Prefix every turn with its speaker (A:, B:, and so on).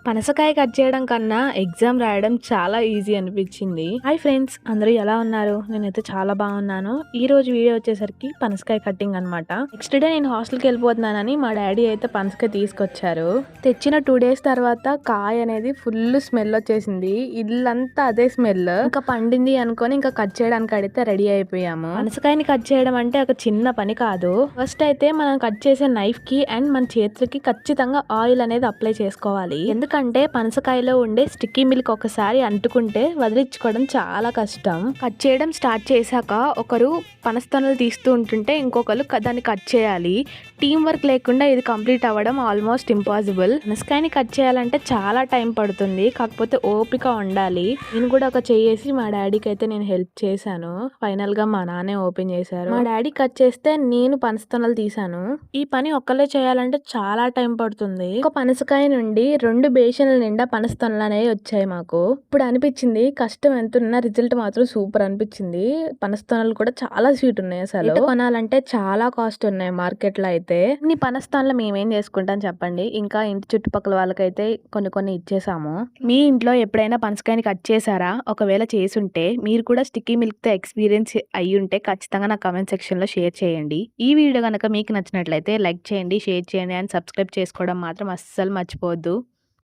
A: పనసకాయ కట్ చేయడం కన్నా ఎగ్జామ్ రాయడం చాలా ఈజీ అనిపించింది. హాయ్ ఫ్రెండ్స్, అందరూ ఎలా ఉన్నారు? నేనైతే చాలా బాగున్నాను. ఈ రోజు వీడియో వచ్చేసరికి పనసకాయ కటింగ్ అనమాట. నెక్స్ట్ డే నేను హాస్టల్కి వెళ్ళిపోతున్నానని మా డాడీ అయితే పనసకాయ తీసుకొచ్చారు. తెచ్చిన 2 days తర్వాత కాయ అనేది ఫుల్ స్మెల్ వచ్చేసింది. ఇల్లంతా అదే స్మెల్. ఇంకా పండింది అనుకొని ఇంకా కట్ చేయడానికి అడిగితే రెడీ అయిపోయాము. పనసకాయని కట్ చేయడం అంటే ఒక చిన్న పని కాదు. ఫస్ట్ అయితే మనం కట్ చేసే నైఫ్ కి అండ్ మన చేతులకి ఖచ్చితంగా ఆయిల్ అనేది అప్లై చేసుకోవాలి. ఎందుకంటే పనసకాయలో ఉండే స్టిక్కీ మిల్క్ ఒకసారి అంటుకుంటే వదిలించుకోవడం చాలా కష్టం. కట్ చేయడం స్టార్ట్ చేశాక ఒకరు పనస్తనలు తీస్తూ ఉంటుంటే ఇంకొకరు దాన్ని కట్ చేయాలి. టీం వర్క్ లేకుండా ఇది కంప్లీట్ అవ్వడం ఆల్మోస్ట్ ఇంపాసిబుల్. పనసకాయని కట్ చేయాలంటే చాలా టైం పడుతుంది, కాకపోతే ఓపిక ఉండాలి. నేను కూడా ఒక చెయ్యేసి మా డాడీకి అయితే నేను హెల్ప్ చేశాను. ఫైనల్ గా మా నాన్నే ఓపెన్ చేశారు. మా డాడీ కట్ చేస్తే నేను పనస్తనలు తీసాను. ఈ పని ఒక్కలే చేయాలంటే చాలా టైం పడుతుంది. ఒక పనసకాయ నుండి 2 బేషన్ల నిండా పనస్తనలు అనేవి వచ్చాయి మాకు. ఇప్పుడు అనిపించింది కష్టం ఎంతున్నా రిజల్ట్ మాత్రం సూపర్ అనిపించింది. పనస్తనలు కూడా చాలా స్వీట్ ఉన్నాయి. అసలు కొనాలంటే చాలా కాస్ట్ ఉన్నాయి మార్కెట్ లో అయితే. ఇన్ని పనస్తనలు మేమేం చేసుకుంటాం చెప్పండి. ఇంకా ఇంటి చుట్టుపక్కల వాళ్ళకైతే కొన్ని ఇచ్చేసాము. మీ ఇంట్లో ఎప్పుడైనా పనసకాయని కట్ చేశారా? ఒకవేళ చేసుంటే మీరు కూడా స్టిక్కీ మిల్క్ తో ఎక్స్పీరియన్స్ అయ్యి ఉంటే ఖచ్చితంగా నా కామెంట్ సెక్షన్ లో షేర్ చేయండి. ఈ వీడియో కనుక మీకు నచ్చినట్లయితే లైక్ చేయండి, షేర్ చేయండి అండ్ సబ్స్క్రైబ్ చేసుకోవడం మాత్రం అస్సలు మర్చిపోవద్దు.